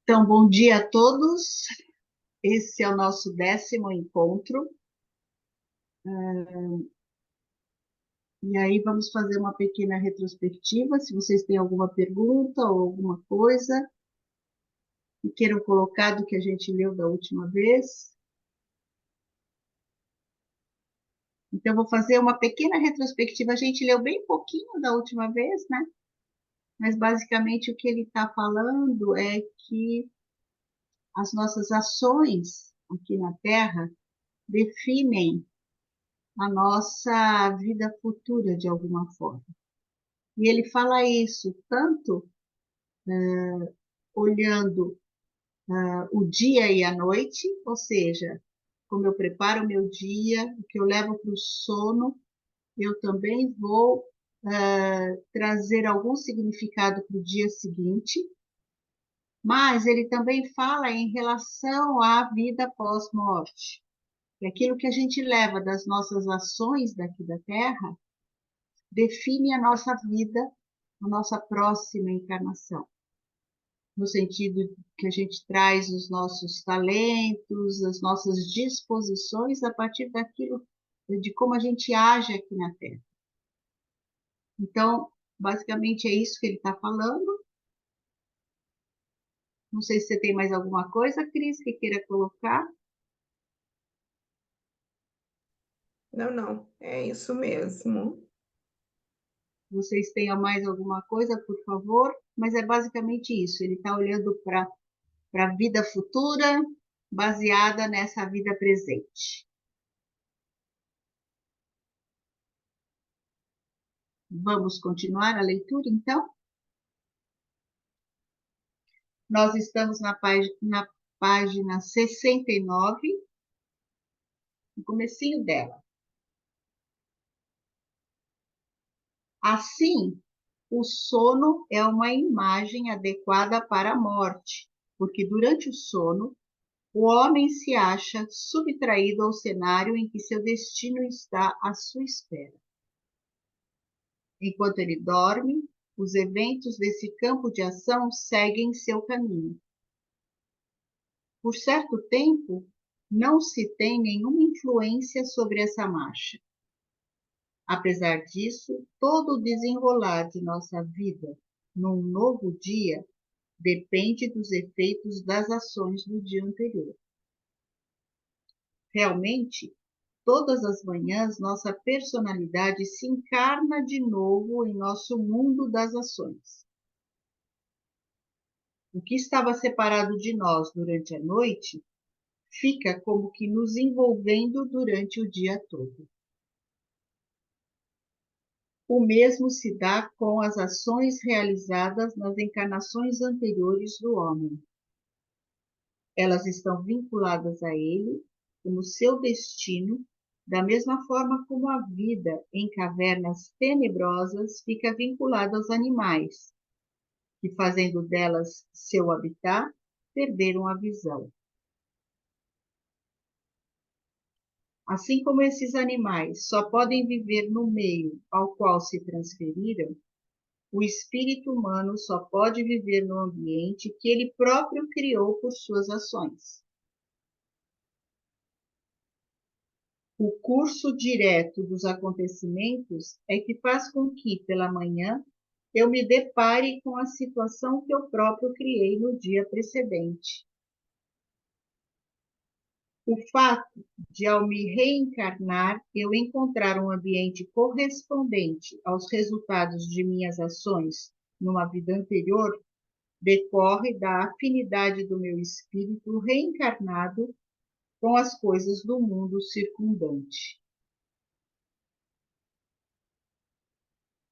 Então, bom dia a todos. Esse é o nosso 10º encontro. E aí vamos fazer uma pequena retrospectiva. Se vocês têm alguma pergunta ou alguma coisa que queiram colocar do que a gente leu da última vez. Então, vou fazer uma pequena retrospectiva. A gente leu bem pouquinho da última vez, né? Mas basicamente o que ele está falando é que as nossas ações aqui na Terra definem a nossa vida futura de alguma forma. E ele fala isso tanto olhando o dia e a noite, ou seja, como eu preparo o meu dia, o que eu levo para o sono, eu também vou trazer algum significado para o dia seguinte, mas ele também fala em relação à vida pós-morte. E aquilo que a gente leva das nossas ações daqui da Terra define a nossa vida, a nossa próxima encarnação. No sentido que a gente traz os nossos talentos, as nossas disposições a partir daquilo, de como a gente age aqui na Terra. Então, basicamente é isso que ele está falando. Não sei se você tem mais alguma coisa, Cris, que queira colocar. Não, não, é isso mesmo. Vocês tenham mais alguma coisa, por favor. Mas é basicamente isso. Ele está olhando para a vida futura, baseada nessa vida presente. Vamos continuar a leitura, então? Nós estamos na página 69, no comecinho dela. Assim, o sono é uma imagem adequada para a morte, porque durante o sono, o homem se acha subtraído ao cenário em que seu destino está à sua espera. Enquanto ele dorme, os eventos desse campo de ação seguem seu caminho. Por certo tempo, não se tem nenhuma influência sobre essa marcha. Apesar disso, todo o desenrolar de nossa vida num novo dia depende dos efeitos das ações do dia anterior. Realmente, todas as manhãs nossa personalidade se encarna de novo em nosso mundo das ações. O que estava separado de nós durante a noite fica como que nos envolvendo durante o dia todo. O mesmo se dá com as ações realizadas nas encarnações anteriores do homem. Elas estão vinculadas a ele como seu destino, da mesma forma como a vida em cavernas tenebrosas fica vinculada aos animais, que, fazendo delas seu habitat, perderam a visão. Assim como esses animais só podem viver no meio ao qual se transferiram, o espírito humano só pode viver no ambiente que ele próprio criou por suas ações. O curso direto dos acontecimentos é que faz com que, pela manhã, eu me depare com a situação que eu próprio criei no dia precedente. O fato de, ao me reencarnar, eu encontrar um ambiente correspondente aos resultados de minhas ações numa vida anterior, decorre da afinidade do meu espírito reencarnado com as coisas do mundo circundante.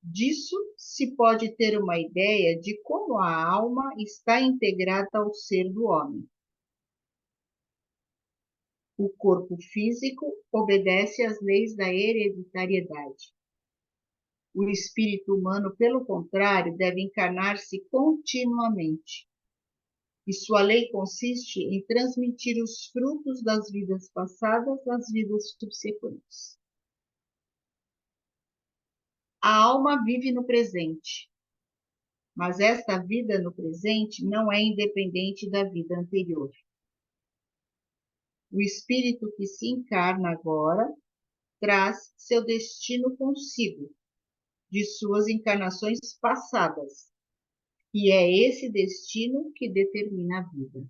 Disso se pode ter uma ideia de como a alma está integrada ao ser do homem. O corpo físico obedece às leis da hereditariedade. O espírito humano, pelo contrário, deve encarnar-se continuamente. E sua lei consiste em transmitir os frutos das vidas passadas às vidas subsequentes. A alma vive no presente, mas esta vida no presente não é independente da vida anterior. O espírito que se encarna agora traz seu destino consigo, de suas encarnações passadas, e é esse destino que determina a vida.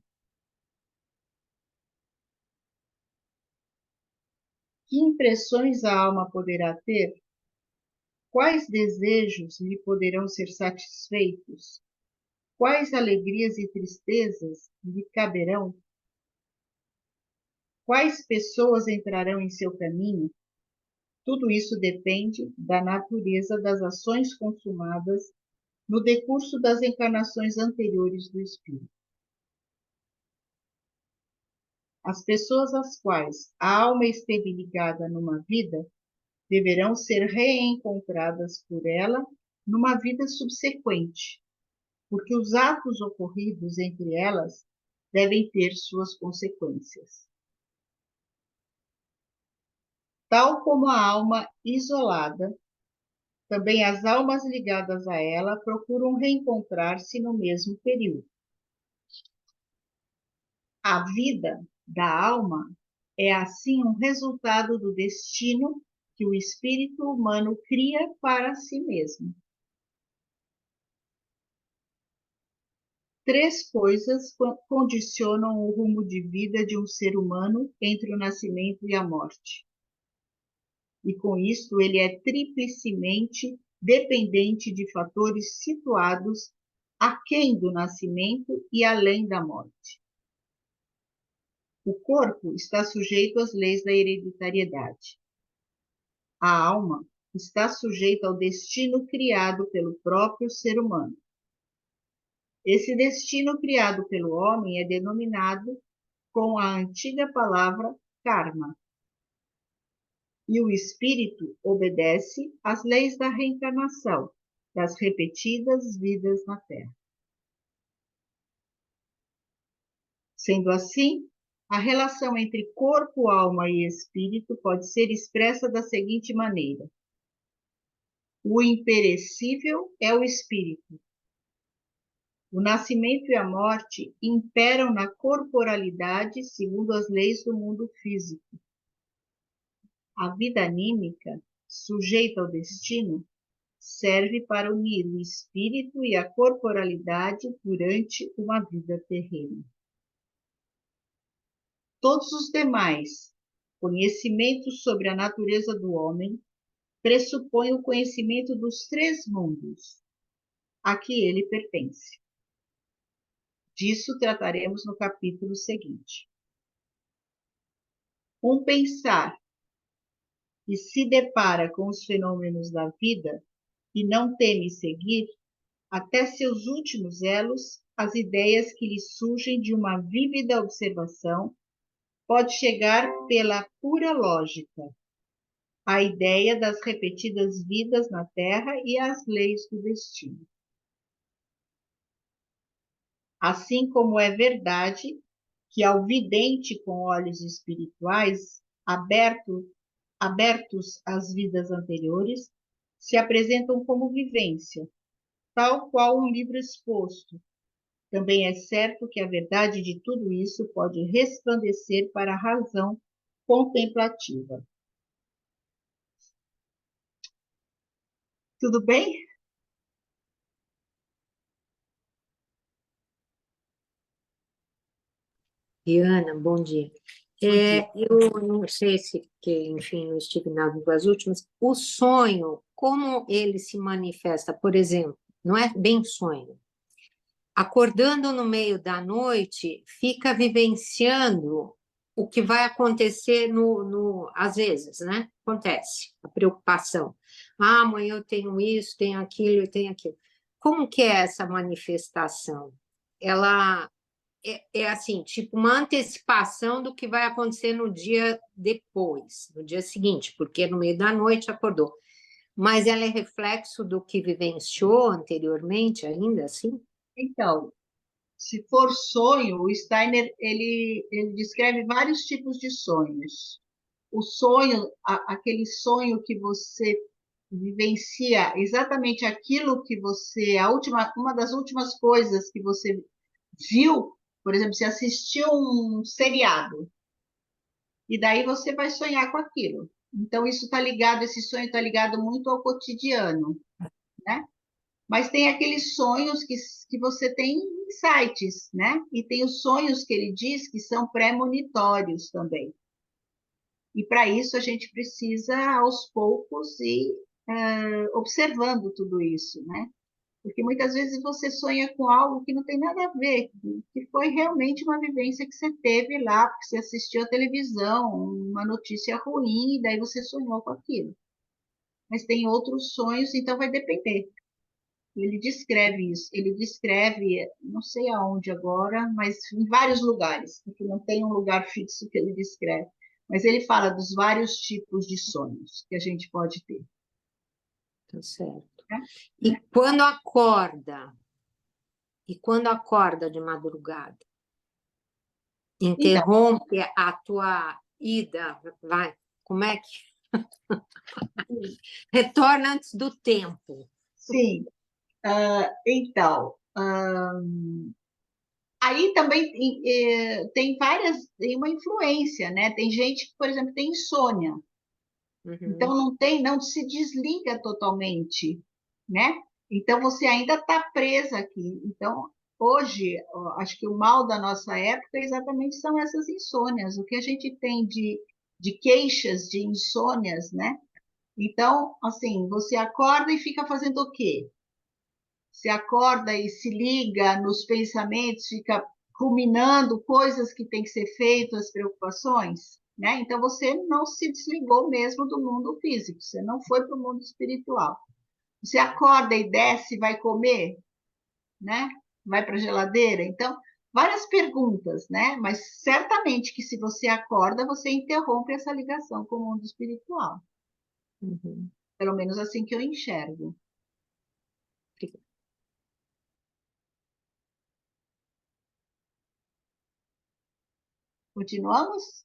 Que impressões a alma poderá ter? Quais desejos lhe poderão ser satisfeitos? Quais alegrias e tristezas lhe caberão? Quais pessoas entrarão em seu caminho? Tudo isso depende da natureza das ações consumadas no decurso das encarnações anteriores do espírito. As pessoas às quais a alma esteve ligada numa vida deverão ser reencontradas por ela numa vida subsequente, porque os atos ocorridos entre elas devem ter suas consequências. Tal como a alma isolada, também as almas ligadas a ela procuram reencontrar-se no mesmo período. A vida da alma é, assim, um resultado do destino que o espírito humano cria para si mesmo. Três coisas condicionam o rumo de vida de um ser humano entre o nascimento e a morte. E com isto ele é triplicemente dependente de fatores situados aquém do nascimento e além da morte. O corpo está sujeito às leis da hereditariedade. A alma está sujeita ao destino criado pelo próprio ser humano. Esse destino criado pelo homem é denominado com a antiga palavra karma. E o espírito obedece às leis da reencarnação, das repetidas vidas na Terra. Sendo assim, a relação entre corpo, alma e espírito pode ser expressa da seguinte maneira: o imperecível é o espírito. O nascimento e a morte imperam na corporalidade segundo as leis do mundo físico. A vida anímica, sujeita ao destino, serve para unir o espírito e a corporalidade durante uma vida terrena. Todos os demais conhecimentos sobre a natureza do homem pressupõem o conhecimento dos três mundos a que ele pertence. Disso trataremos no capítulo seguinte. Um pensar que se depara com os fenômenos da vida e não teme seguir, até seus últimos elos, as ideias que lhe surgem de uma vívida observação, pode chegar pela pura lógica, a ideia das repetidas vidas na Terra e as leis do destino. Assim como é verdade que ao vidente com olhos espirituais abertos às vidas anteriores, se apresentam como vivência, tal qual um livro exposto. Também é certo que a verdade de tudo isso pode resplandecer para a razão contemplativa. Tudo bem? Diana, bom dia. Bom dia. Eu não sei se, que, enfim, não estive nas duas últimas. O sonho, como ele se manifesta, por exemplo, não é bem sonho. Acordando no meio da noite, fica vivenciando o que vai acontecer às vezes, né? Acontece, a preocupação. Ah, amanhã eu tenho isso, tenho aquilo, eu tenho aquilo. Como que é essa manifestação? Ela é assim, tipo uma antecipação do que vai acontecer no dia depois, no dia seguinte, porque no meio da noite acordou. Mas ela é reflexo do que vivenciou anteriormente ainda, assim? Então, se for sonho, o Steiner ele descreve vários tipos de sonhos. O sonho, aquele sonho que você vivencia exatamente aquilo que você, uma das últimas coisas que você viu, por exemplo, você assistiu um seriado, e daí você vai sonhar com aquilo. Então, isso está ligado, esse sonho está ligado muito ao cotidiano, né? Mas tem aqueles sonhos que você tem insights, né? E tem os sonhos que ele diz que são premonitórios também. E para isso a gente precisa, aos poucos, ir observando tudo isso, né? Porque muitas vezes você sonha com algo que não tem nada a ver, que foi realmente uma vivência que você teve lá, porque você assistiu à televisão, uma notícia ruim, e daí você sonhou com aquilo. Mas tem outros sonhos, então vai depender. Ele descreve isso, ele descreve, não sei aonde agora, mas em vários lugares, porque não tem um lugar fixo que ele descreve. Mas ele fala dos vários tipos de sonhos que a gente pode ter. Tá certo. Né? E quando acorda? E quando acorda de madrugada? Então, Interrompe a tua ida, vai, como é que... Retorna antes do tempo. sim. Então, aí também tem tem uma influência, né? Tem gente que, por exemplo, tem insônia, então Uhum. não se desliga totalmente, né? Então você ainda está presa aqui. Então, hoje, ó, acho que o mal da nossa época exatamente são essas insônias. O que a gente tem de queixas de insônias, né? Então, assim, você acorda e fica fazendo o quê? Se acorda e se liga nos pensamentos, fica ruminando coisas que têm que ser feitas, preocupações, né? Então você não se desligou mesmo do mundo físico, você não foi para o mundo espiritual. Você acorda e desce, vai comer, né? Vai para a geladeira. Então, várias perguntas, né? Mas certamente que se você acorda, você interrompe essa ligação com o mundo espiritual. Uhum. Pelo menos assim que eu enxergo. Continuamos?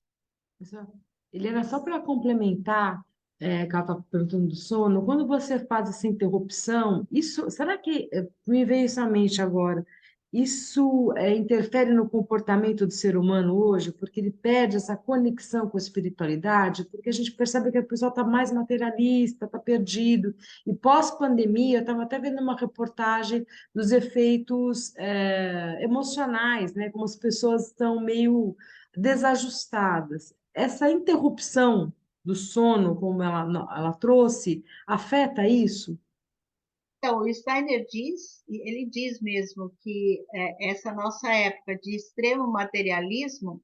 Helena, só para complementar, que ela estava perguntando do sono, quando você faz essa interrupção, isso, será que me veio isso à mente agora? Isso interfere no comportamento do ser humano hoje, porque ele perde essa conexão com a espiritualidade, porque a gente percebe que a pessoa está mais materialista, está perdido. E pós-pandemia, eu estava até vendo uma reportagem dos efeitos emocionais, né? Como as pessoas estão meio desajustadas. Essa interrupção do sono, como ela trouxe, afeta isso? Então, o Steiner diz, e ele diz mesmo que essa nossa época de extremo materialismo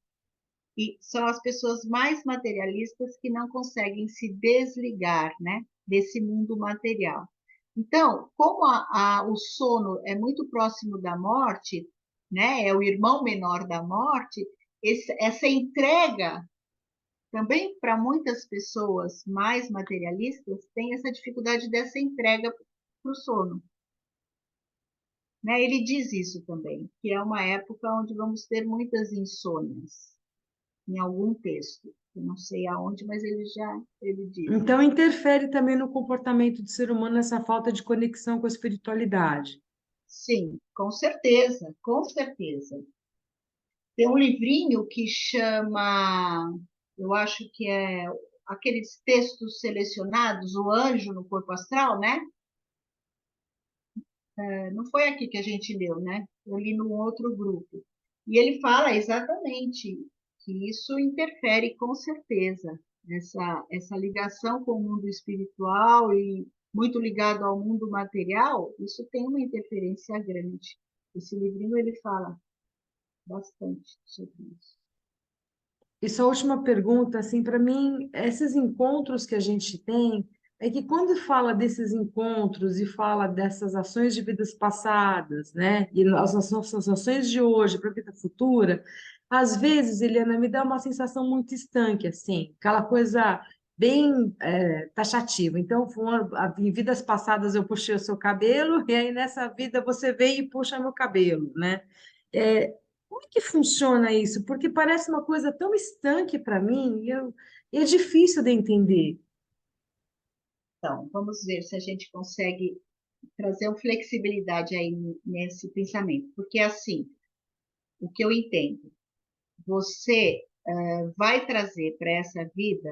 e são as pessoas mais materialistas que não conseguem se desligar, né, desse mundo material. Então, como o sono é muito próximo da morte, né, é o irmão menor da morte, essa entrega também para muitas pessoas mais materialistas tem essa dificuldade dessa entrega para o sono. Né? Ele diz isso também, que é uma época onde vamos ter muitas insônias, em algum texto. Eu não sei aonde, mas ele diz. Então, interfere também no comportamento do ser humano essa falta de conexão com a espiritualidade. Sim, com certeza, com certeza. Tem um livrinho que chama, eu acho que é aqueles textos selecionados, O Anjo no Corpo Astral, né? Não foi aqui que a gente leu, né? Eu li num outro grupo. E ele fala exatamente que isso interfere com certeza, essa ligação com o mundo espiritual e muito ligado ao mundo material, isso tem uma interferência grande. Esse livrinho ele fala bastante sobre isso. E sua última pergunta, assim, para mim, esses encontros que a gente tem, é que quando fala desses encontros e fala dessas ações de vidas passadas, né, e as nossas ações de hoje para a vida futura, às vezes, Eliana, me dá uma sensação muito estanque, assim, aquela coisa bem taxativa. Então, em vidas passadas eu puxei o seu cabelo, e aí nessa vida você vem e puxa meu cabelo, né? É, como é que funciona isso? Porque parece uma coisa tão estanque para mim e é difícil de entender. Então, vamos ver se a gente consegue trazer uma flexibilidade aí nesse pensamento. Porque, assim, o que eu entendo, você vai trazer para essa vida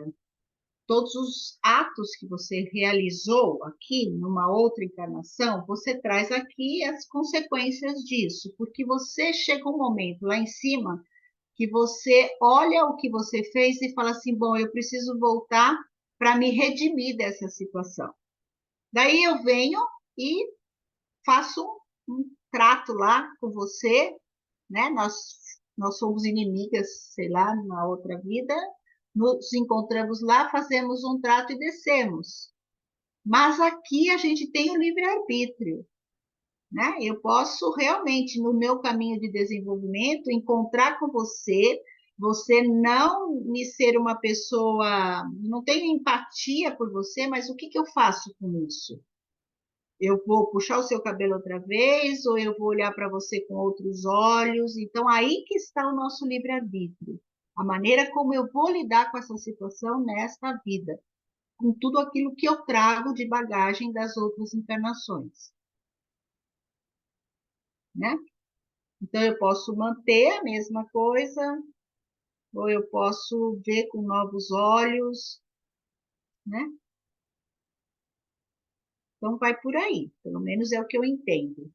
todos os atos que você realizou aqui, numa outra encarnação, você traz aqui as consequências disso, porque você chega um momento lá em cima que você olha o que você fez e fala assim: bom, eu preciso voltar para me redimir dessa situação. Daí eu venho e faço um trato lá com você, né? Nós somos inimigas, sei lá, na outra vida, nos encontramos lá, fazemos um trato e descemos. Mas aqui a gente tem o livre-arbítrio, né? Eu posso realmente, no meu caminho de desenvolvimento, encontrar com você, você não me ser uma pessoa, não tenho empatia por você, mas o que que eu faço com isso? Eu vou puxar o seu cabelo outra vez, ou eu vou olhar para você com outros olhos. Então, aí que está o nosso livre-arbítrio. A maneira como eu vou lidar com essa situação nesta vida, com tudo aquilo que eu trago de bagagem das outras encarnações, né? Então, eu posso manter a mesma coisa, ou eu posso ver com novos olhos, né? Então, vai por aí. Pelo menos é o que eu entendo.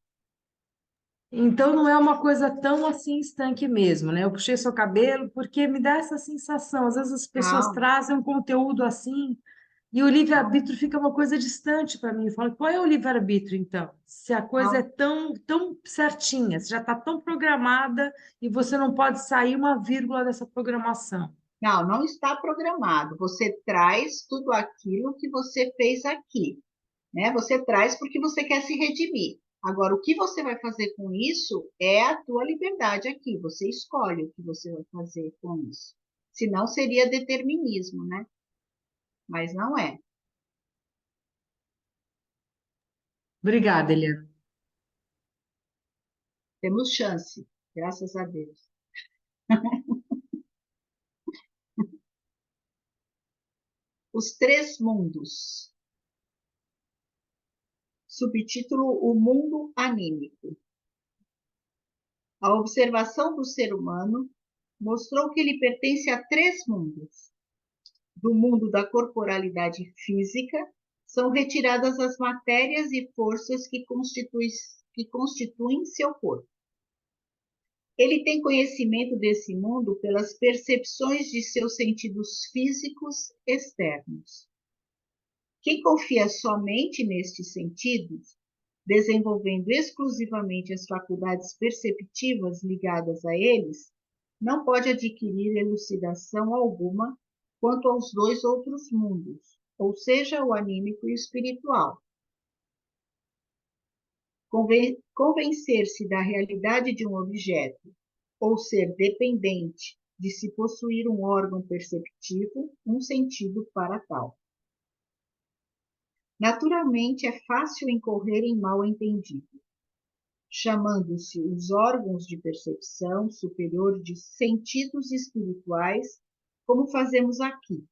Então não é uma coisa tão assim estanque mesmo, né? Eu puxei seu cabelo porque me dá essa sensação. Às vezes as pessoas Calma, trazem um conteúdo assim e o calma, livre-arbítrio fica uma coisa distante para mim. Eu falo, qual é o livre-arbítrio então? Se a coisa é calma. tão certinha, se já está tão programada e você não pode sair uma vírgula dessa programação. Não, não está programado. Você traz tudo aquilo que você fez aqui, né? Você traz porque você quer se redimir. Agora, o que você vai fazer com isso é a tua liberdade aqui. Você escolhe o que você vai fazer com isso. Senão seria determinismo, né? Mas não é. Obrigada, Eliana. Temos chance, graças a Deus. Os três mundos. Subtítulo: O mundo anímico. A observação do ser humano mostrou que ele pertence a três mundos. Do mundo da corporalidade física, são retiradas as matérias e forças que constituem seu corpo. Ele tem conhecimento desse mundo pelas percepções de seus sentidos físicos externos. Quem confia somente nestes sentidos, desenvolvendo exclusivamente as faculdades perceptivas ligadas a eles, não pode adquirir elucidação alguma quanto aos dois outros mundos, ou seja, o anímico e o espiritual. Convencer-se da realidade de um objeto ou ser dependente de se possuir um órgão perceptivo, um sentido para tal. Naturalmente, é fácil incorrer em mal-entendido, chamando-se os órgãos de percepção superior de sentidos espirituais, como fazemos aqui,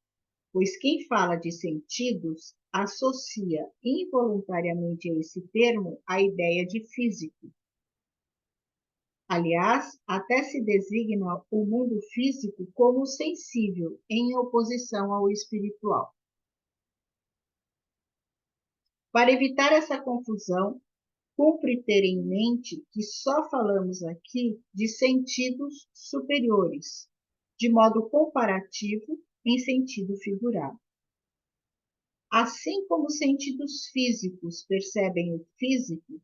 pois quem fala de sentidos associa involuntariamente a esse termo a ideia de físico. Aliás, até se designa o mundo físico como sensível, em oposição ao espiritual. Para evitar essa confusão, cumpre ter em mente que só falamos aqui de sentidos superiores, de modo comparativo, em sentido figurado. Assim como os sentidos físicos percebem o físico,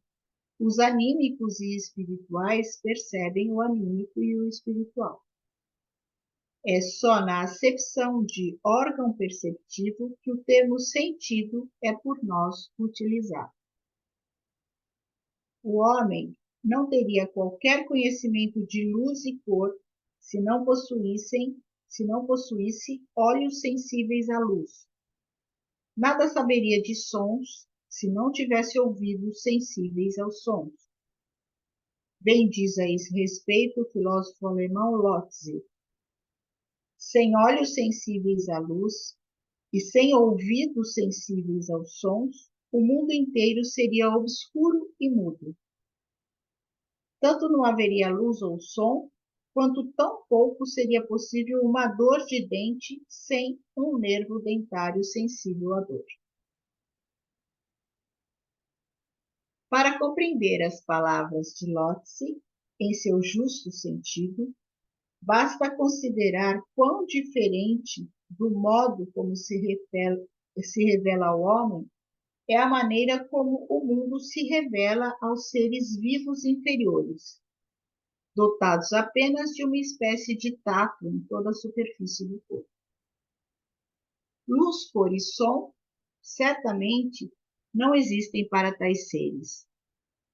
os anímicos e espirituais percebem o anímico e o espiritual. É só na acepção de órgão perceptivo que o termo sentido é por nós utilizado. O homem não teria qualquer conhecimento de luz e cor se não possuísse olhos sensíveis à luz. Nada saberia de sons se não tivesse ouvidos sensíveis aos sons. Bem diz a esse respeito o filósofo alemão Lotze: sem olhos sensíveis à luz, E sem ouvidos sensíveis aos sons, o mundo inteiro seria obscuro e mudo. Tanto não haveria luz ou som, quanto tampouco seria possível uma dor de dente sem um nervo dentário sensível à dor. Para compreender as palavras de Lotze em seu justo sentido, basta considerar quão diferente do modo como se revela ao homem é a maneira como o mundo se revela aos seres vivos inferiores, dotados apenas de uma espécie de tato em toda a superfície do corpo. Luz, cor e som, certamente, não existem para tais seres,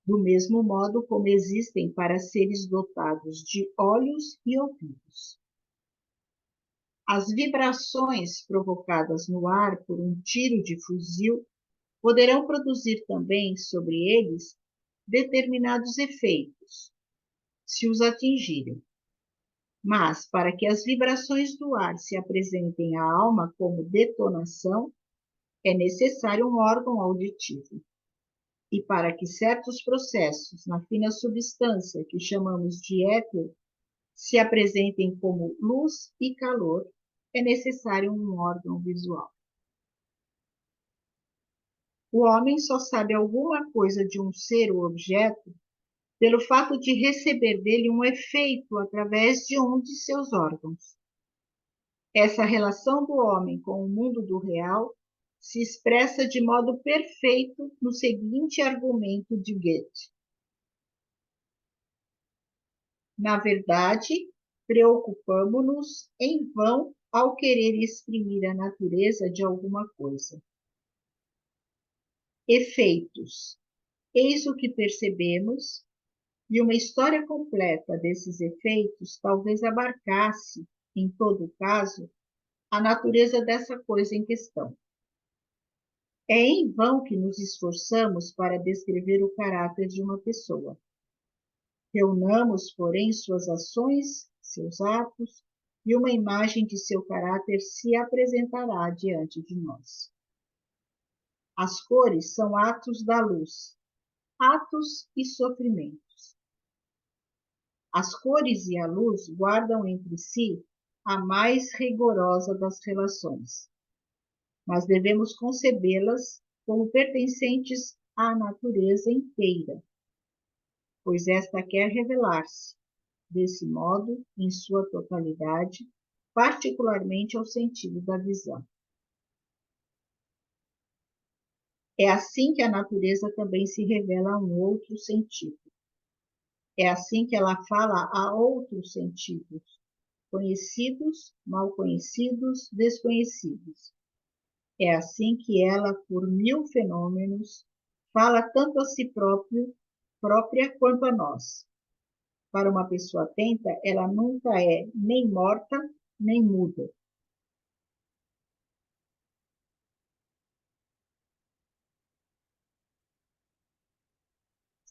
do mesmo modo como existem para seres dotados de olhos e ouvidos. As vibrações provocadas no ar por um tiro de fuzil poderão produzir também sobre eles determinados efeitos, se os atingirem. Mas, para que as vibrações do ar se apresentem à alma como detonação, é necessário um órgão auditivo. E para que certos processos na fina substância que chamamos de éter se apresentem como luz e calor, é necessário um órgão visual. O homem só sabe alguma coisa de um ser ou objeto pelo fato de receber dele um efeito através de um de seus órgãos. Essa relação do homem com o mundo do real se expressa de modo perfeito no seguinte argumento de Goethe. Na verdade, preocupamo-nos em vão ao querer exprimir a natureza de alguma coisa. Efeitos. Eis o que percebemos, e uma história completa desses efeitos talvez abarcasse, em todo caso, a natureza dessa coisa em questão. É em vão que nos esforçamos para descrever o caráter de uma pessoa. Reunamos, porém, suas ações, seus atos, e uma imagem de seu caráter se apresentará diante de nós. As cores são atos da luz, atos e sofrimentos. As cores e a luz guardam entre si a mais rigorosa das relações, mas devemos concebê-las como pertencentes à natureza inteira, pois esta quer revelar-se, desse modo, em sua totalidade, particularmente ao sentido da visão. É assim que a natureza também se revela a um outro sentido. É assim que ela fala a outros sentidos, conhecidos, mal conhecidos, desconhecidos. É assim que ela, por mil fenômenos, fala tanto a si própria quanto a nós. Para uma pessoa atenta, ela nunca é nem morta, nem muda.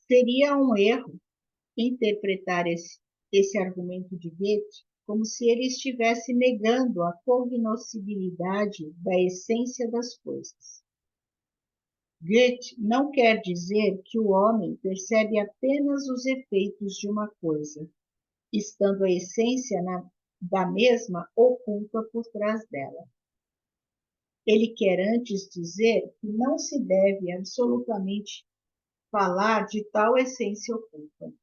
Seria um erro interpretar esse argumento de Goethe como se ele estivesse negando a cognoscibilidade da essência das coisas. Goethe não quer dizer que o homem percebe apenas os efeitos de uma coisa, estando a essência da mesma oculta por trás dela. Ele quer antes dizer que não se deve absolutamente falar de tal essência oculta.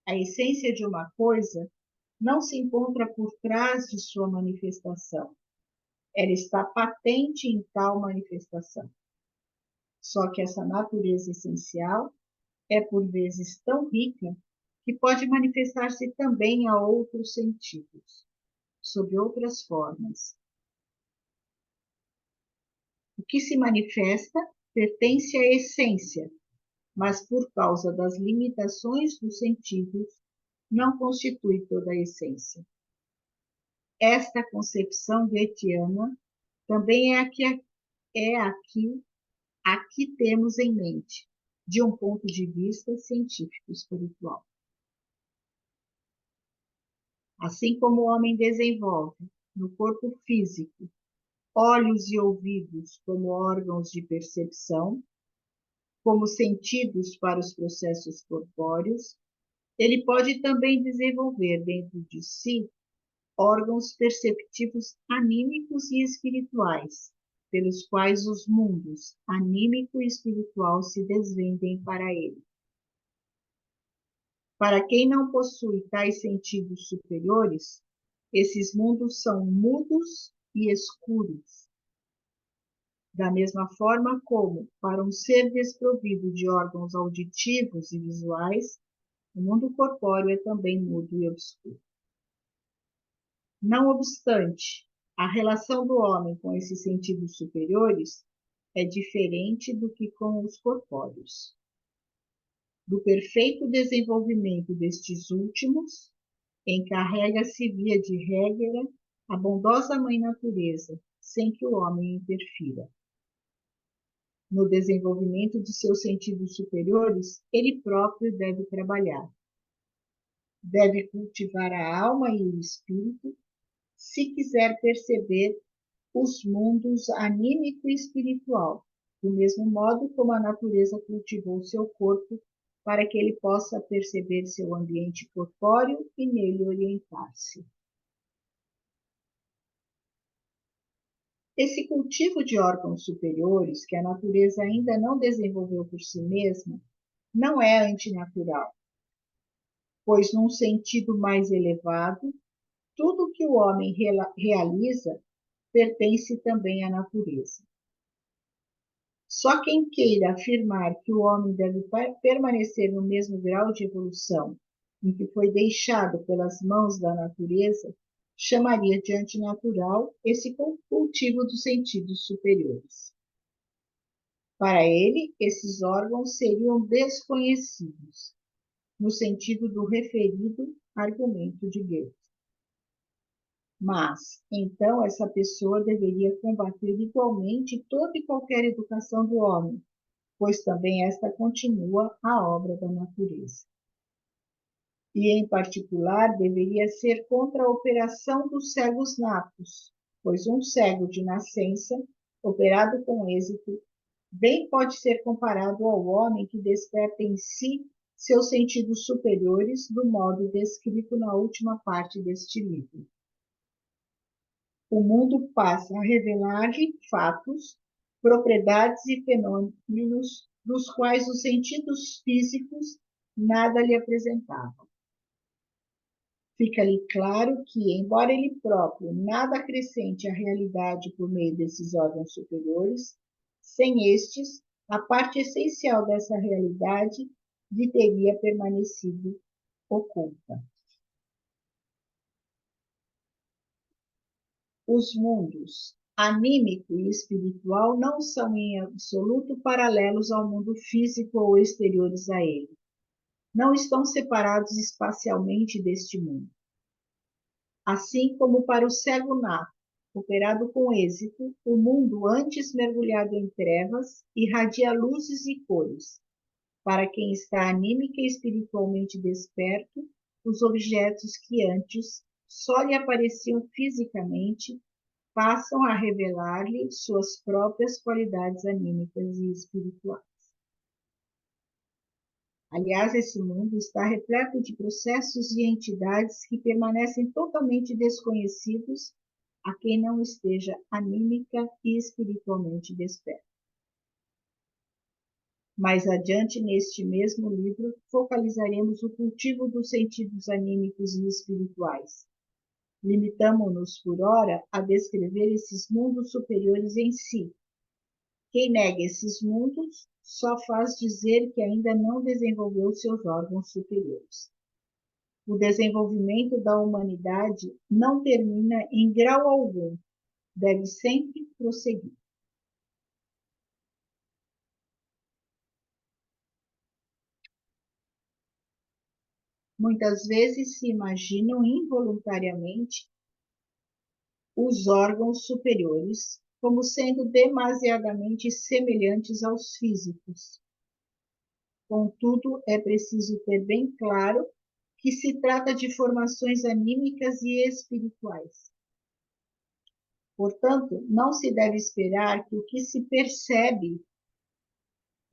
A essência de uma coisa não se encontra por trás de sua manifestação. Ela está patente em tal manifestação. Só que essa natureza essencial é por vezes tão rica que pode manifestar-se também a outros sentidos, sob outras formas. O que se manifesta pertence à essência, mas por causa das limitações dos sentidos, não constitui toda a essência. Esta concepção goetheana também é a que temos em mente, de um ponto de vista científico-espiritual. Assim como o homem desenvolve, no corpo físico, olhos e ouvidos como órgãos de percepção, como sentidos para os processos corpóreos, ele pode também desenvolver dentro de si órgãos perceptivos anímicos e espirituais, pelos quais os mundos anímico e espiritual se desvendem para ele. Para quem não possui tais sentidos superiores, esses mundos são mudos e escuros. Da mesma forma como, para um ser desprovido de órgãos auditivos e visuais, o mundo corpóreo é também mudo e obscuro. Não obstante, a relação do homem com esses sentidos superiores é diferente do que com os corpóreos. Do perfeito desenvolvimento destes últimos, encarrega-se via de regra a bondosa Mãe Natureza, sem que o homem interfira. No desenvolvimento de seus sentidos superiores, ele próprio deve trabalhar. Deve cultivar a alma e o espírito, se quiser perceber os mundos anímico e espiritual, do mesmo modo como a natureza cultivou seu corpo para que ele possa perceber seu ambiente corpóreo e nele orientar-se. Esse cultivo de órgãos superiores, que a natureza ainda não desenvolveu por si mesma, não é antinatural, pois, num sentido mais elevado, tudo que o homem realiza pertence também à natureza. Só quem queira afirmar que o homem deve permanecer no mesmo grau de evolução em que foi deixado pelas mãos da natureza, chamaria de antinatural esse cultivo dos sentidos superiores. Para ele, esses órgãos seriam desconhecidos, no sentido do referido argumento de Goethe. Mas, então, essa pessoa deveria combater igualmente toda e qualquer educação do homem, pois também esta continua a obra da natureza. E, em particular, deveria ser contra a operação dos cegos natos, pois um cego de nascença, operado com êxito, bem pode ser comparado ao homem que desperta em si seus sentidos superiores do modo descrito na última parte deste livro. O mundo passa a revelar-lhe fatos, propriedades e fenômenos dos quais os sentidos físicos nada lhe apresentavam. Fica-lhe claro que, embora ele próprio nada acrescente à realidade por meio desses órgãos superiores, sem estes, a parte essencial dessa realidade lhe teria permanecido oculta. Os mundos anímico e espiritual não são em absoluto paralelos ao mundo físico ou exteriores a ele. Não estão separados espacialmente deste mundo. Assim como para o cego nato, operado com êxito, o mundo antes mergulhado em trevas irradia luzes e cores. Para quem está anímica e espiritualmente desperto, os objetos que antes só lhe apareciam fisicamente passam a revelar-lhe suas próprias qualidades anímicas e espirituais. Aliás, esse mundo está repleto de processos e entidades que permanecem totalmente desconhecidos a quem não esteja anímica e espiritualmente desperto. Mais adiante, neste mesmo livro, focalizaremos o cultivo dos sentidos anímicos e espirituais. Limitamo-nos, por ora, a descrever esses mundos superiores em si. Quem nega esses mundos só faz dizer que ainda não desenvolveu seus órgãos superiores. O desenvolvimento da humanidade não termina em grau algum, deve sempre prosseguir. Muitas vezes se imaginam involuntariamente os órgãos superiores como sendo demasiadamente semelhantes aos físicos. Contudo, é preciso ter bem claro que se trata de formações anímicas e espirituais. Portanto, não se deve esperar que o que se percebe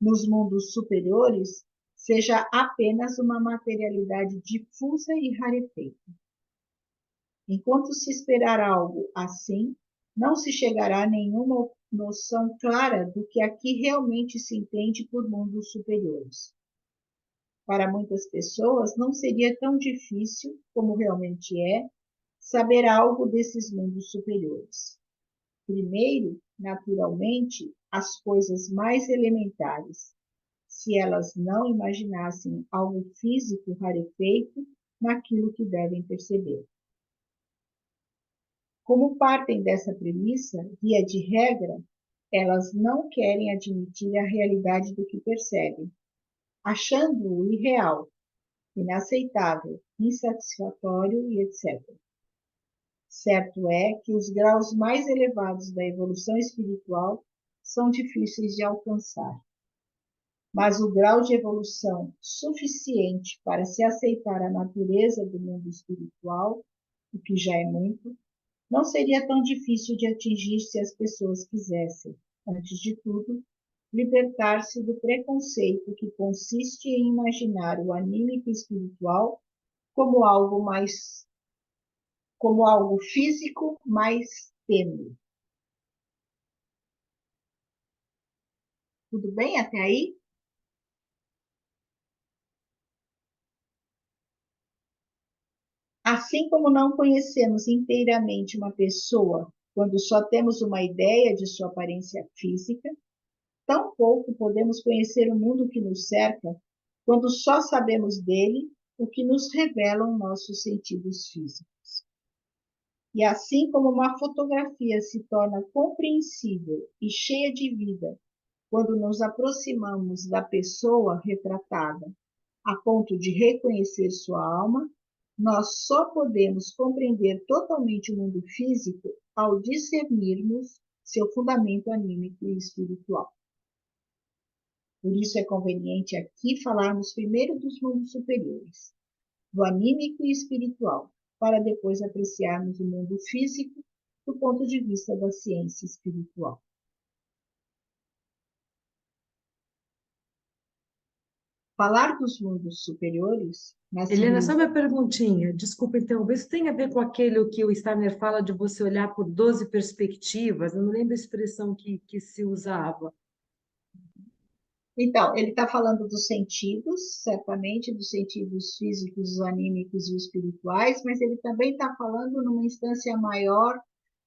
nos mundos superiores seja apenas uma materialidade difusa e rarefeita. Enquanto se esperar algo assim, não se chegará a nenhuma noção clara do que aqui realmente se entende por mundos superiores. Para muitas pessoas, não seria tão difícil, como realmente é, saber algo desses mundos superiores. Primeiro, naturalmente, as coisas mais elementares, se elas não imaginassem algo físico rarefeito naquilo que devem perceber. Como partem dessa premissa, via de regra, elas não querem admitir a realidade do que percebem, achando-o irreal, inaceitável, insatisfatório e etc. Certo é que os graus mais elevados da evolução espiritual são difíceis de alcançar. Mas o grau de evolução suficiente para se aceitar a natureza do mundo espiritual, o que já é muito, não seria tão difícil de atingir se as pessoas quisessem, antes de tudo, libertar-se do preconceito que consiste em imaginar o anímico espiritual como algo físico mais tênue. Tudo bem até aí? Assim como não conhecemos inteiramente uma pessoa quando só temos uma ideia de sua aparência física, tampouco podemos conhecer o mundo que nos cerca quando só sabemos dele o que nos revelam nossos sentidos físicos. E assim como uma fotografia se torna compreensível e cheia de vida quando nos aproximamos da pessoa retratada, a ponto de reconhecer sua alma, nós só podemos compreender totalmente o mundo físico ao discernirmos seu fundamento anímico e espiritual. Por isso é conveniente aqui falarmos primeiro dos mundos superiores, do anímico e espiritual, para depois apreciarmos o mundo físico do ponto de vista da ciência espiritual. Falar dos mundos superiores... Helena, só uma perguntinha, desculpa interromper, isso tem a ver com aquele que o Steiner fala de você olhar por 12 perspectivas? Eu não lembro a expressão que se usava. Então, ele está falando dos sentidos, certamente, dos sentidos físicos, anímicos e espirituais, mas ele também está falando numa instância maior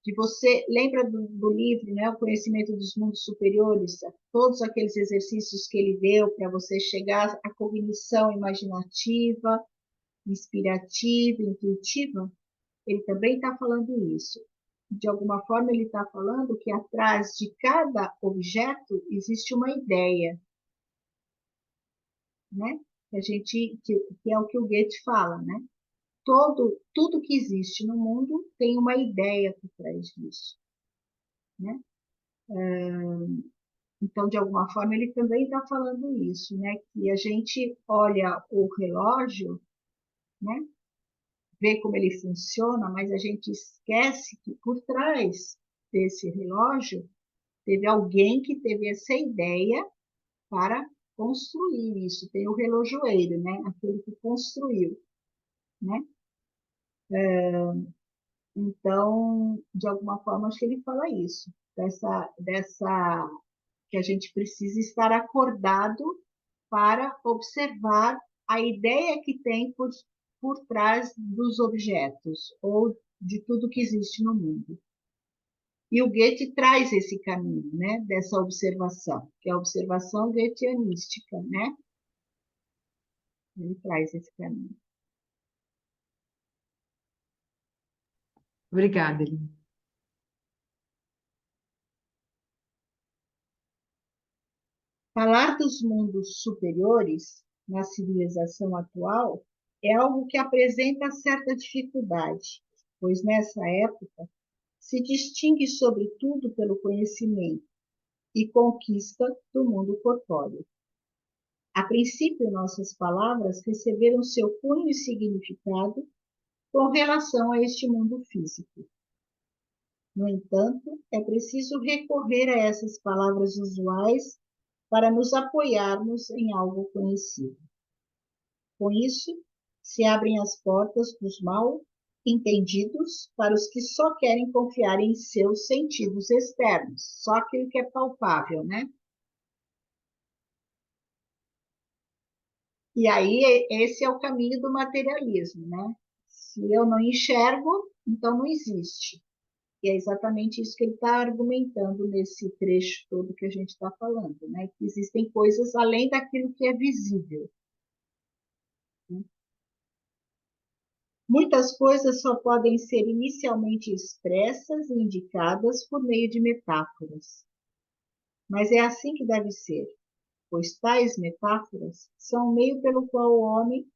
de você, lembra do livro, né, O Conhecimento dos Mundos Superiores, todos aqueles exercícios que ele deu para você chegar à cognição imaginativa, inspirativa, intuitiva, ele também está falando isso. De alguma forma, ele está falando que atrás de cada objeto existe uma ideia, né? Que é o que o Goethe fala, né? Tudo que existe no mundo tem uma ideia por trás disso, né? Então, de alguma forma, ele também está falando isso, né? Que a gente olha o relógio, né? Vê como ele funciona, mas a gente esquece que por trás desse relógio teve alguém que teve essa ideia para construir isso. Tem o relojoeiro, né? Aquele que construiu, né? Então, de alguma forma, acho que ele fala isso, dessa que a gente precisa estar acordado para observar a ideia que tem por trás dos objetos ou de tudo que existe no mundo. E o Goethe traz esse caminho, né, dessa observação, que é a observação goetheanística, né? Ele traz esse caminho. Obrigada, Helena. Falar dos mundos superiores na civilização atual é algo que apresenta certa dificuldade, pois nessa época se distingue sobretudo pelo conhecimento e conquista do mundo corpóreo. A princípio, nossas palavras receberam seu cunho e significado com relação a este mundo físico. No entanto, é preciso recorrer a essas palavras usuais para nos apoiarmos em algo conhecido. Com isso, se abrem as portas dos mal entendidos para os que só querem confiar em seus sentidos externos, só aquilo que é palpável, né? E aí, esse é o caminho do materialismo, né? Se eu não enxergo, então não existe. E é exatamente isso que ele está argumentando nesse trecho todo que a gente está falando, né? Que existem coisas além daquilo que é visível. Muitas coisas só podem ser inicialmente expressas e indicadas por meio de metáforas. Mas é assim que deve ser, pois tais metáforas são o meio pelo qual o homem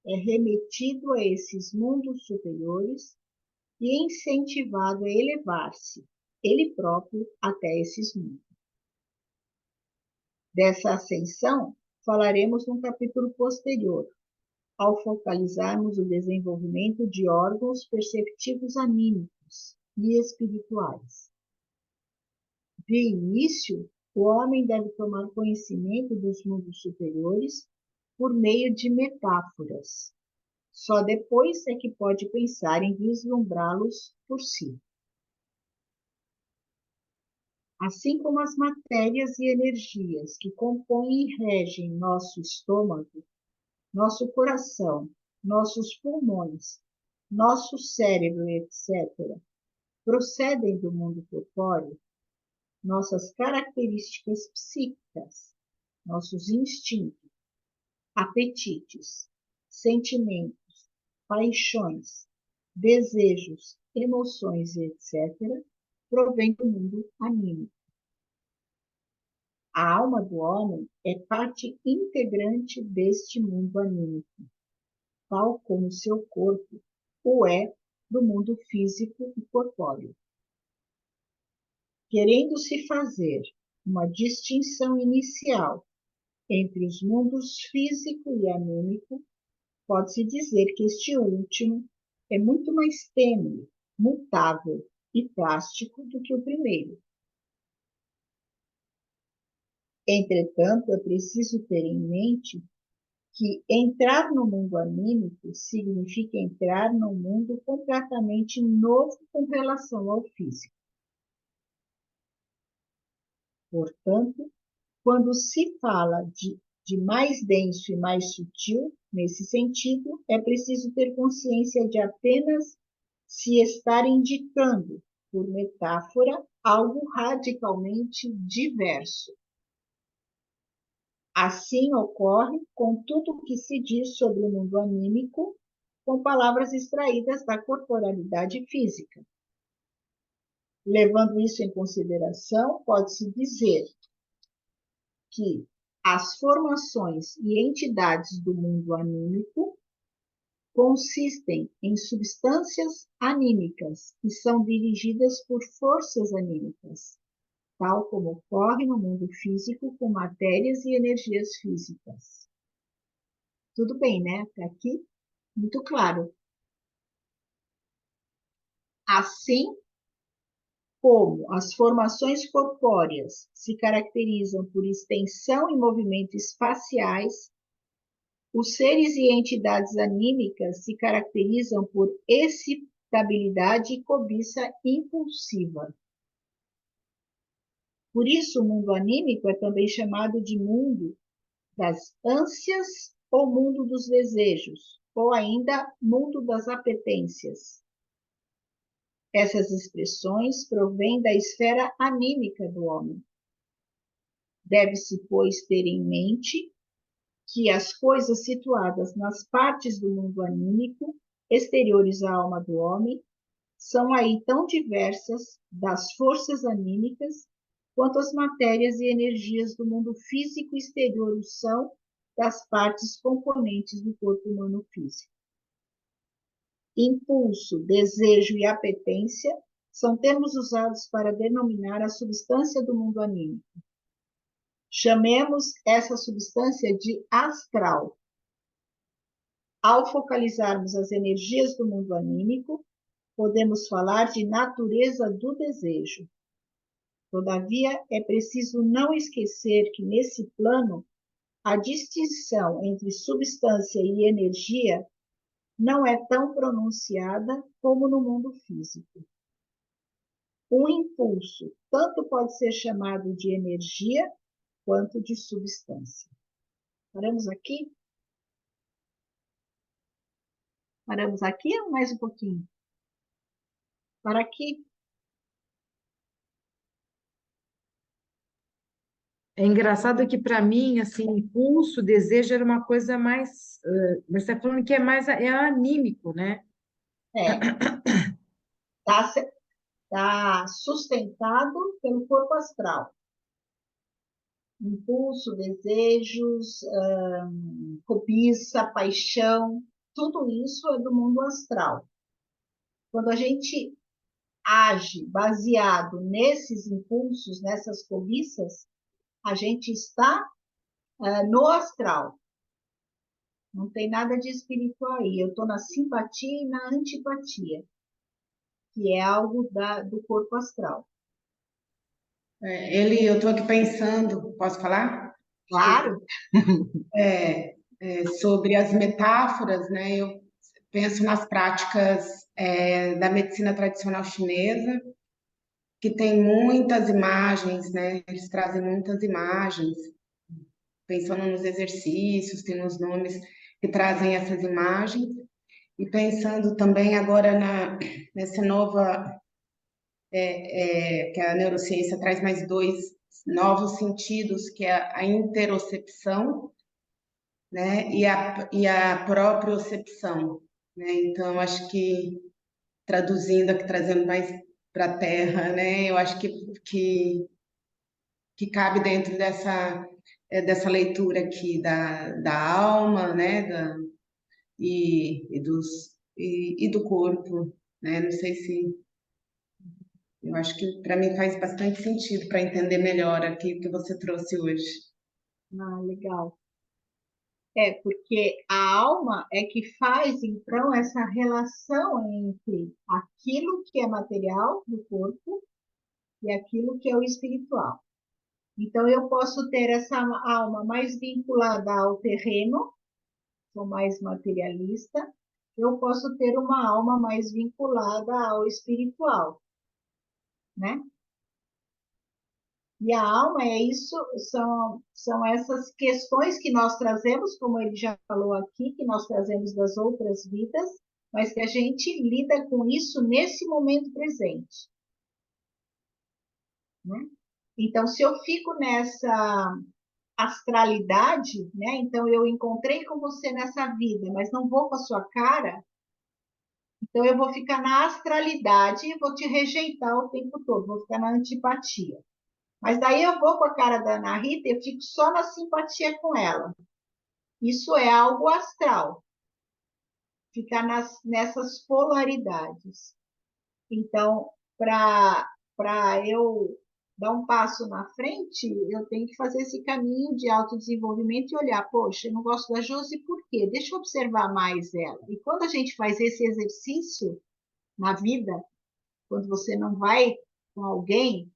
é remetido a esses mundos superiores e incentivado a elevar-se, ele próprio, até esses mundos. Dessa ascensão, falaremos num capítulo posterior, ao focalizarmos o desenvolvimento de órgãos perceptivos anímicos e espirituais. De início, o homem deve tomar conhecimento dos mundos superiores por meio de metáforas. Só depois é que pode pensar em vislumbrá-los por si. Assim como as matérias e energias que compõem e regem nosso estômago, nosso coração, nossos pulmões, nosso cérebro, etc., procedem do mundo corpóreo, nossas características psíquicas, nossos instintos, apetites, sentimentos, paixões, desejos, emoções, etc., provém do mundo anímico. A alma do homem é parte integrante deste mundo anímico, tal como seu corpo o é do mundo físico e corpóreo. Querendo-se fazer uma distinção inicial entre os mundos físico e anímico, pode-se dizer que este último é muito mais tênue, mutável e plástico do que o primeiro. Entretanto, é preciso ter em mente que entrar no mundo anímico significa entrar num mundo completamente novo com relação ao físico. Portanto, quando se fala de mais denso e mais sutil, nesse sentido, é preciso ter consciência de apenas se estar indicando, por metáfora, algo radicalmente diverso. Assim ocorre com tudo o que se diz sobre o mundo anímico, com palavras extraídas da corporalidade física. Levando isso em consideração, pode-se dizer que as formações e entidades do mundo anímico consistem em substâncias anímicas e são dirigidas por forças anímicas, tal como ocorre no mundo físico com matérias e energias físicas. Tudo bem, né? Até aqui, muito claro. Assim como as formações corpóreas se caracterizam por extensão e movimento espaciais, os seres e entidades anímicas se caracterizam por excitabilidade e cobiça impulsiva. Por isso, o mundo anímico é também chamado de mundo das ânsias ou mundo dos desejos, ou ainda mundo das apetências. Essas expressões provêm da esfera anímica do homem. Deve-se, pois, ter em mente que as coisas situadas nas partes do mundo anímico, exteriores à alma do homem, são aí tão diversas das forças anímicas quanto as matérias e energias do mundo físico exterior são das partes componentes do corpo humano físico. Impulso, desejo e apetência são termos usados para denominar a substância do mundo anímico. Chamemos essa substância de astral. Ao focalizarmos as energias do mundo anímico, podemos falar de natureza do desejo. Todavia, é preciso não esquecer que, nesse plano, a distinção entre substância e energia não é tão pronunciada como no mundo físico. Um impulso tanto pode ser chamado de energia quanto de substância. Paramos aqui? Paramos aqui ou mais um pouquinho? Para aqui. É engraçado que, para mim, assim, impulso, desejo era uma coisa mais. Mas você está falando que é mais anímico, né? Está sustentado pelo corpo astral. Impulso, desejos, cobiça, paixão, tudo isso é do mundo astral. Quando a gente age baseado nesses impulsos, nessas cobiças, a gente está no astral. Não tem nada de espiritual aí. Eu estou na simpatia e na antipatia, que é algo do corpo astral. Eu estou aqui pensando, posso falar? Claro. Sobre as metáforas, né? Eu penso nas práticas da medicina tradicional chinesa, que tem muitas imagens, né? Eles trazem muitas imagens, pensando nos exercícios, tem uns nomes que trazem essas imagens, e pensando também agora nessa nova, que a neurociência traz mais dois novos sentidos, que é a interocepção, né? E a propriocepção, né? Então, acho que traduzindo aqui, trazendo mais para a Terra, né? Eu acho que cabe dentro dessa leitura aqui da alma, né? E do corpo, né? Não sei se eu acho que para mim faz bastante sentido para entender melhor aqui o que você trouxe hoje. Ah, legal. Porque a alma é que faz, então, essa relação entre aquilo que é material do corpo e aquilo que é o espiritual. Então, eu posso ter essa alma mais vinculada ao terreno, sou mais materialista, eu posso ter uma alma mais vinculada ao espiritual, né? E a alma é isso, são essas questões que nós trazemos, como ele já falou aqui, que nós trazemos das outras vidas, mas que a gente lida com isso nesse momento presente, né? Então, se eu fico nessa astralidade, né? Então, eu encontrei com você nessa vida, mas não vou com a sua cara, então eu vou ficar na astralidade e vou te rejeitar o tempo todo, vou ficar na antipatia. Mas daí eu vou com a cara da Ana Rita e eu fico só na simpatia com ela. Isso é algo astral, ficar nessas polaridades. Então, para eu dar um passo na frente, eu tenho que fazer esse caminho de autodesenvolvimento e olhar, poxa, eu não gosto da Josi, por quê? Deixa eu observar mais ela. E quando a gente faz esse exercício na vida, quando você não vai com alguém,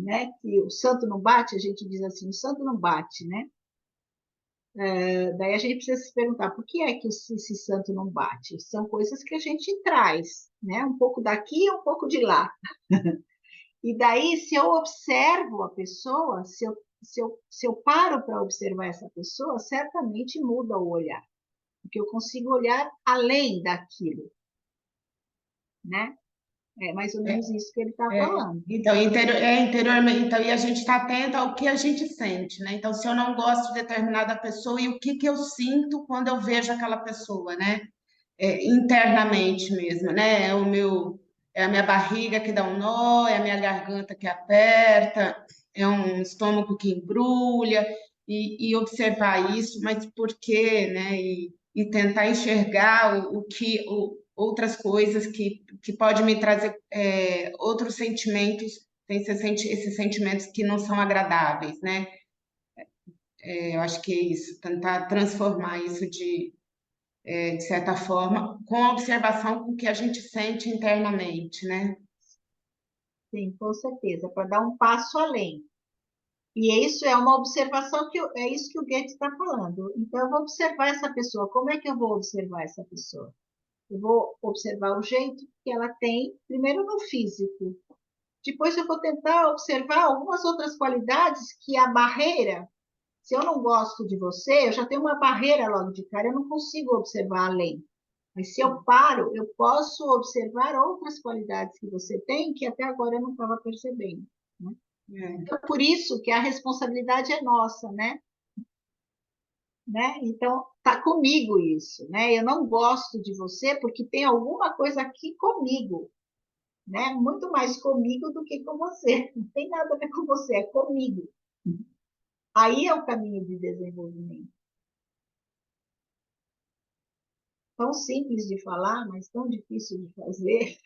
né, que o santo não bate, a gente diz assim, o santo não bate, né? Daí a gente precisa se perguntar por que é que esse santo não bate? São coisas que a gente traz, né? Um pouco daqui e um pouco de lá. E daí, se eu observo a pessoa, se eu paro para observar essa pessoa, certamente muda o olhar, porque eu consigo olhar além daquilo, né? É mais ou menos isso que ele está falando. Então, interiormente, então, e a gente está atento ao que a gente sente, né? Então, se eu não gosto de determinada pessoa, e o que eu sinto quando eu vejo aquela pessoa, né? Internamente mesmo, né? É a minha barriga que dá um nó, é a minha garganta que aperta, é um estômago que embrulha, e observar isso, mas por quê, né? E tentar enxergar outras coisas que pode me trazer outros sentimentos, tem esses sentimentos que não são agradáveis, né? Eu acho que é isso, tentar transformar isso de certa forma, com a observação com o que a gente sente internamente, né? Sim, com certeza, para dar um passo além. E isso é uma observação é isso que o Goethe está falando. Então, eu vou observar essa pessoa. Como é que eu vou observar essa pessoa? Eu vou observar o jeito que ela tem, primeiro no físico. Depois eu vou tentar observar algumas outras qualidades que a barreira, se eu não gosto de você, eu já tenho uma barreira logo de cara, eu não consigo observar além. Mas se eu paro, eu posso observar outras qualidades que você tem que até agora eu não estava percebendo, né? É. Então, por isso que a responsabilidade é nossa, né? Então, tá comigo isso, né? Eu não gosto de você porque tem alguma coisa aqui comigo, né? Muito mais comigo do que com você. Não tem nada a ver com você, é comigo. Aí é o caminho de desenvolvimento. Tão simples de falar, mas tão difícil de fazer.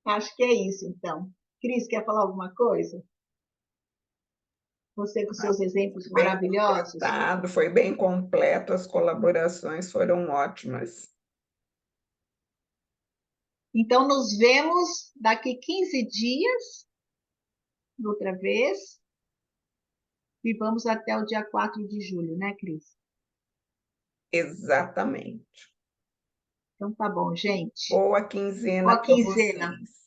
Acho que é isso, então. Cris, quer falar alguma coisa? Você com seus exemplos Bem maravilhosos. completado, foi bem completo, as colaborações foram ótimas. Então, nos vemos daqui 15 dias, outra vez, e vamos até o dia 4 de julho, né, Cris? Exatamente. Então, tá bom, gente. Boa quinzena Boa para quinzena. vocês.